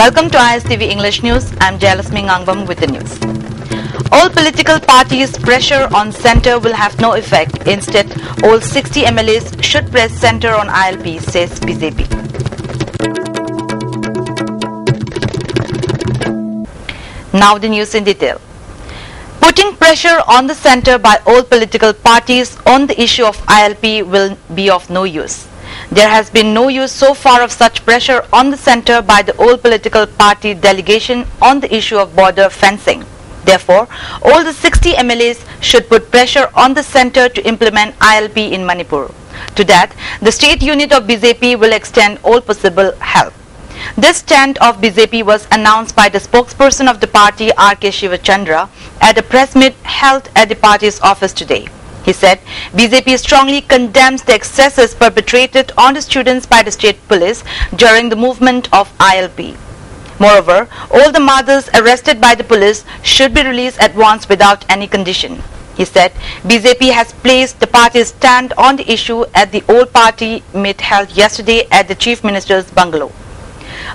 Welcome to ISTV English News. I'm Jalasmi Ngangvam with the news. All political parties' pressure on centre will have no effect. Instead, all 60 MLAs should press centre on ILP, says BJP. Now the news in detail. Putting pressure on the centre by all political parties on the issue of ILP will be of no use. There has been no use so far of such pressure on the centre by the all political party delegation on the issue of border fencing. Therefore, all the 60 MLAs should put pressure on the centre to implement ILP in Manipur. To that, the state unit of BJP will extend all possible help. This stand of BJP was announced by the spokesperson of the party, R.K. Shivachandra, at a press meet held at the party's office today. He said BJP strongly condemns the excesses perpetrated on the students by the state police during the movement of ILP. Moreover, all the mothers arrested by the police should be released at once without any condition. He said BJP has placed the party's stand on the issue at the all-party meet held yesterday at the Chief Minister's bungalow.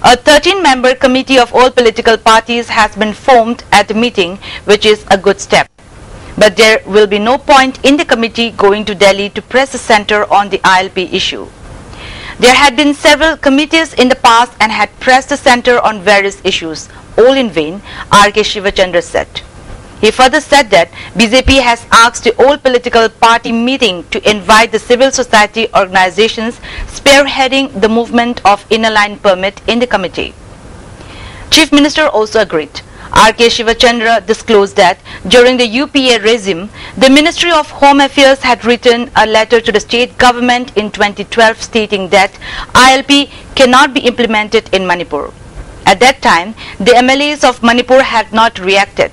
A 13-member committee of all political parties has been formed at the meeting, which is a good step. But there will be no point in the committee going to Delhi to press the centre on the ILP issue. There had been several committees in the past and had pressed the centre on various issues, all in vain, R.K. Shivachandra said. He further said that BJP has asked the all political party meeting to invite the civil society organizations spearheading the movement of inner line permit in the committee. Chief Minister also agreed. R.K. Shivachandra disclosed that during the UPA regime, the Ministry of Home Affairs had written a letter to the state government in 2012 stating that ILP cannot be implemented in Manipur. At that time, the MLAs of Manipur had not reacted.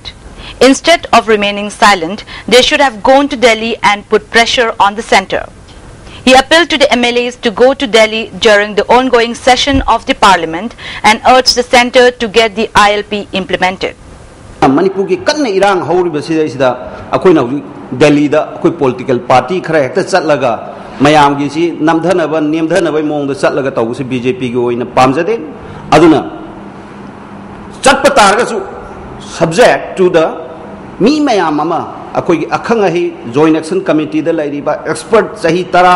Instead of remaining silent, they should have gone to Delhi and put pressure on the centre. He appealed to the MLAs to go to Delhi during the ongoing session of the parliament and urged the centre to get the ILP implemented. Manipur ki kanna irang hauri basida isida akoi na Delhi da akoi political party khara hekta chatlaga mayam gi si namdhana ba nemdhana ba mong da chatlaga tawu se BJP gi oina pamjade aduna chatpa targa su subject to the mi mayam ama akoi akhang hi joint action committee da lairiba expert sahi tara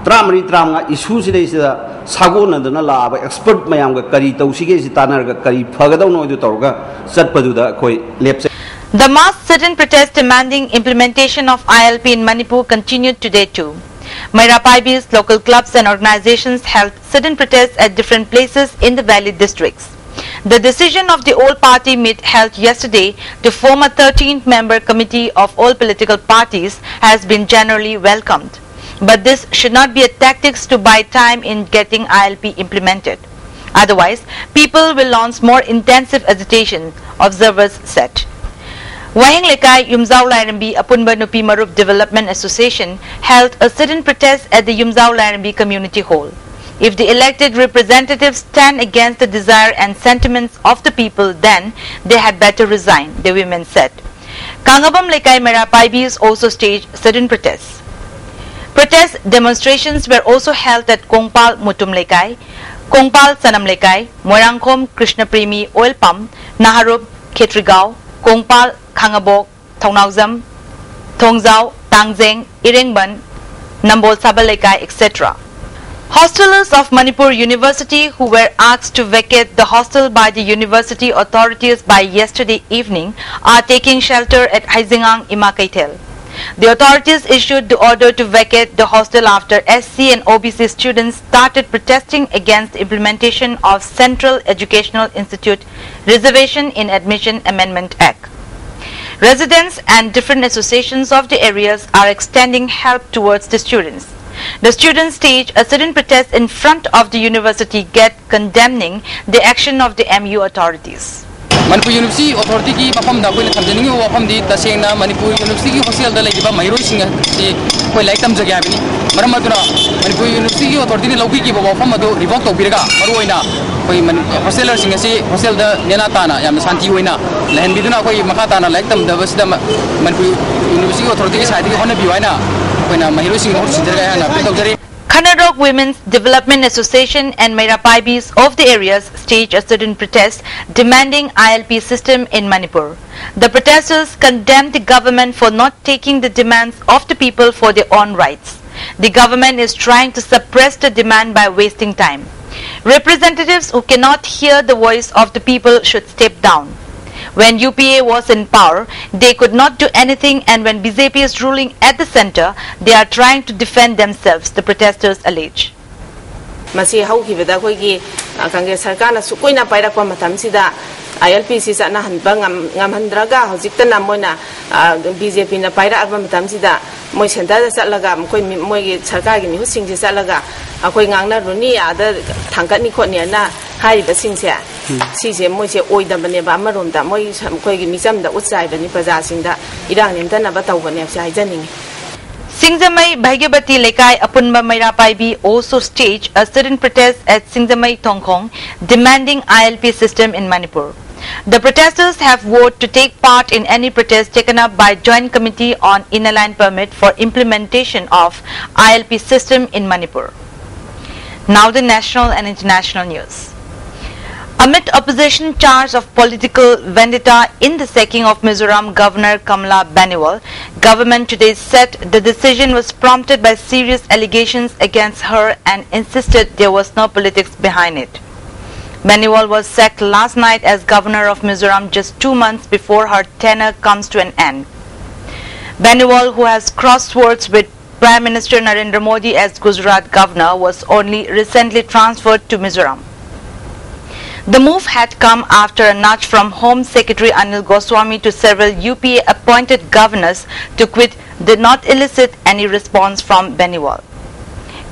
tramari tramga issue si deisa sago na dana la ba expert mayam ga kari tausige si tanar ga kari phagadaw no du torga chatpadu da koi lep. The mass sit-in protest demanding implementation of ILP in Manipur continued today too. Maira Paibis, local clubs and organizations held sit-in protests at different places in the valley districts. The decision of the all-party meet held yesterday to form a 13-member committee of all political parties has been generally welcomed. But this should not be a tactics to buy time in getting ILP implemented. Otherwise, people will launch more intensive agitation, observers said. Wahing Lekai Yumzao Lairambi Apunba Nupi Marup Development Association held a sit-in protest at the Yumzao Lairambi Community Hall. If the elected representatives stand against the desire and sentiments of the people, then they had better resign, the women said. Kangabam Lekai Merapaibis also staged sit-in protests. Protest demonstrations were also held at Kongpal Mutum Lekai, Kongpal Sanam Lekai, Moirangkhom Krishnapremi Oil Pump, Naharub Khetrigao, Kongpal Khangabok, Thongnauzam, Thongzao, Tangzeng, Irengban, Nambol Sabal Lekai, etc. Hostelers of Manipur University who were asked to vacate the hostel by the university authorities by yesterday evening are taking shelter at Haizingang Imakaitel. The authorities issued the order to vacate the hostel after SC and OBC students started protesting against the implementation of Central Educational Institute Reservation in Admission Amendment Act. Residents and different associations of the areas are extending help towards the students. The students staged a sit-in protest in front of the university gate condemning the action of the MU authorities. Manipur University Authority ki mafam da koi thamjani wa mafam di tasengna Manipur University ki hostel da laiba mairoi singa si koi lai tam jagya bini maram aduna Manipur University Authority ni logi ki ba mafam adu revoke to biraga maru oina koi hosteler singa si hostel da nena tana yam santi oina lahen biduna koi makha tana lai tam da basda Manipur University Authority ki side ki hona biwaina koina mairoi singa hor sinjara ga na pe tawjari Khanarok Women's Development Association and Meirapaibis of the areas staged a student protest demanding ILP system in Manipur. The protesters condemned the government for not taking the demands of the people for their own rights. The government is trying to suppress the demand by wasting time. Representatives who cannot hear the voice of the people should step down. When UPA was in power, they could not do anything, and when BJP is ruling at the center, they are trying to defend themselves, the protesters allege. Masi haukhibada khoigi Congress sarkar na sukoina pairakwa matamsida ILP si sana hanbang ngamhandraga hojikta moina BJP na paira aba matamsida moi center da salaga moi moi sarkar gi mi husing ji salaga akoi ngangna runi ada thangkani khoni na hai ba singse si se moi se oida bane ba marom moi khoi gi misam da utsai bani praja singda irang nemta na ba tawbane sai janing. Singzamai Bhagyabati Lekai Apunba Meirapaibi also staged a student protest at Singzamai Tongkhong demanding ILP system in Manipur. The protesters have vowed to take part in any protest taken up by Joint Committee on Inner Line Permit for implementation of ILP system in Manipur. Now the national and international news. Amid opposition charge of political vendetta in the sacking of Mizoram Governor Kamala Baniwal, government today said the decision was prompted by serious allegations against her and insisted there was no politics behind it. Baniwal was sacked last night as governor of Mizoram just 2 months before her tenure comes to an end. Baniwal, who has crossed swords with Prime Minister Narendra Modi as Gujarat governor, was only recently transferred to Mizoram. The move had come after a nudge from Home Secretary Anil Goswami to several UPA appointed governors to quit did not elicit any response from Baniwal.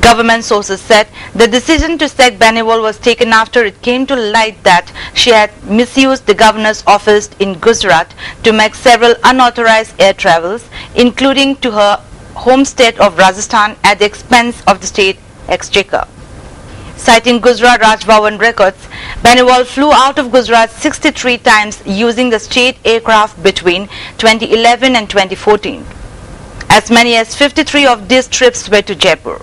Government sources said the decision to sack Baniwal was taken after it came to light that she had misused the governor's office in Gujarat to make several unauthorized air travels, including to her home state of Rajasthan at the expense of the state exchequer. Citing Gujarat Raj Bhavan records, Baniwal flew out of Gujarat 63 times using the state aircraft between 2011 and 2014. As many as 53 of these trips were to Jaipur.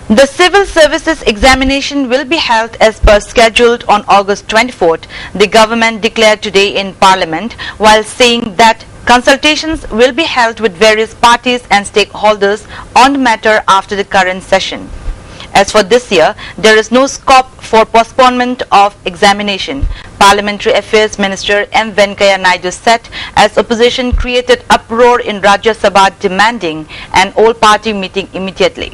The civil services examination will be held as per scheduled on August 24th, the government declared today in Parliament, while saying that consultations will be held with various parties and stakeholders on the matter after the current session. As for this year, there is no scope for postponement of examination, Parliamentary Affairs Minister M. Venkaiah Naidu said as opposition created uproar in Rajya Sabha demanding an all-party meeting immediately.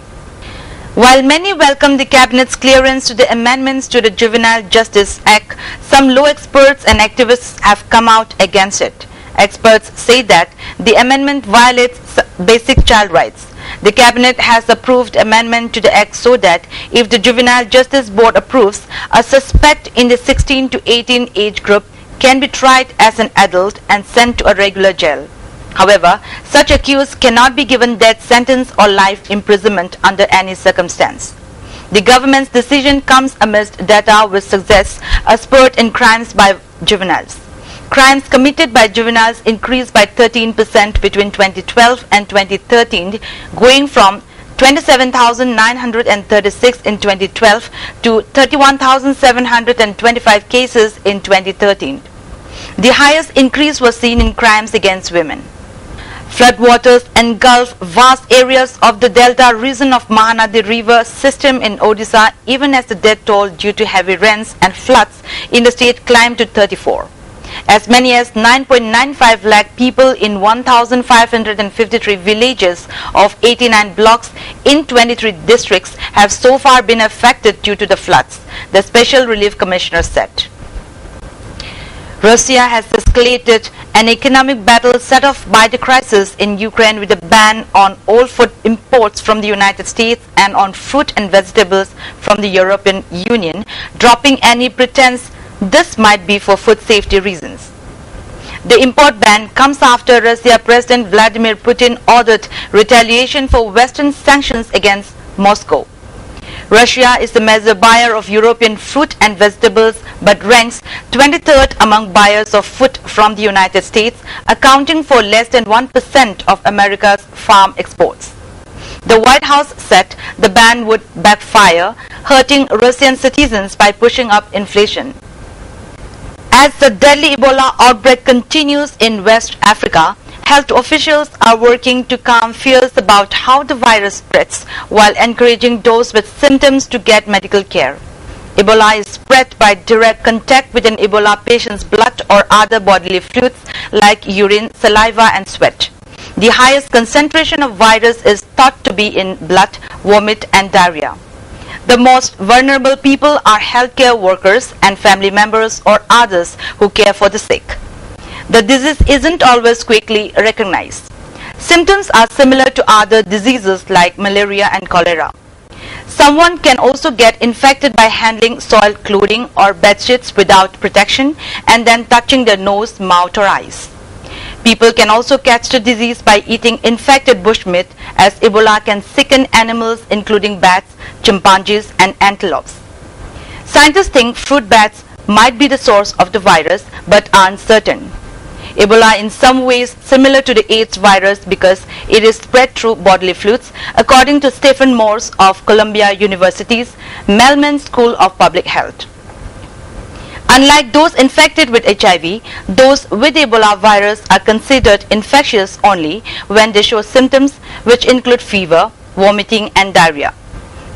While many welcome the Cabinet's clearance to the amendments to the Juvenile Justice Act, some law experts and activists have come out against it. Experts say that the amendment violates basic child rights. The Cabinet has approved amendment to the Act so that if the Juvenile Justice Board approves, a suspect in the 16 to 18 age group can be tried as an adult and sent to a regular jail. However, such accused cannot be given death sentence or life imprisonment under any circumstance. The government's decision comes amidst data which suggests a spurt in crimes by juveniles. Crimes committed by juveniles increased by 13% between 2012 and 2013, going from 27,936 in 2012 to 31,725 cases in 2013. The highest increase was seen in crimes against women. Floodwaters engulf vast areas of the delta region of Mahanadi River system in Odisha, even as the death toll due to heavy rains and floods in the state climbed to 34. As many as 9.95 lakh people in 1,553 villages of 89 blocks in 23 districts have so far been affected due to the floods, the Special Relief Commissioner said. Russia has escalated an economic battle set off by the crisis in Ukraine with a ban on all food imports from the United States and on fruit and vegetables from the European Union, dropping any pretense this might be for food safety reasons. The import ban comes after Russia President Vladimir Putin ordered retaliation for Western sanctions against Moscow. Russia is the major buyer of European fruit and vegetables but ranks 23rd among buyers of food from the United States, accounting for less than 1% of America's farm exports. The White House said the ban would backfire, hurting Russian citizens by pushing up inflation. As the deadly Ebola outbreak continues in West Africa, health officials are working to calm fears about how the virus spreads while encouraging those with symptoms to get medical care. Ebola is spread by direct contact with an Ebola patient's blood or other bodily fluids like urine, saliva and sweat. The highest concentration of virus is thought to be in blood, vomit and diarrhea. The most vulnerable people are healthcare workers and family members or others who care for the sick. The disease isn't always quickly recognized. Symptoms are similar to other diseases like malaria and cholera. Someone can also get infected by handling soiled clothing or bedsheets without protection and then touching their nose, mouth or eyes. People can also catch the disease by eating infected bushmeat, as Ebola can sicken animals including bats, chimpanzees and antelopes. Scientists think fruit bats might be the source of the virus but aren't certain. Ebola in some ways similar to the AIDS virus because it is spread through bodily fluids, according to Stephen Morse of Columbia University's Mellman School of Public Health. Unlike those infected with HIV, those with Ebola virus are considered infectious only when they show symptoms which include fever, vomiting and diarrhea.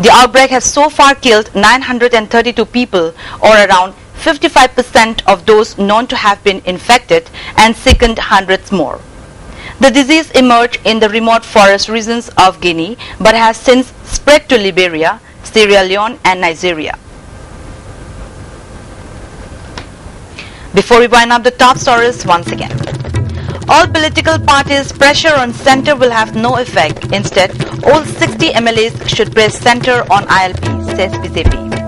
The outbreak has so far killed 932 people, or around 55% of those known to have been infected, and sickened hundreds more. The disease emerged in the remote forest regions of Guinea but has since spread to Liberia, Sierra Leone and Nigeria. Before we wind up the top stories once again, all political parties' pressure on centre will have no effect. Instead, all 60 MLAs should press centre on ILP, says BJP.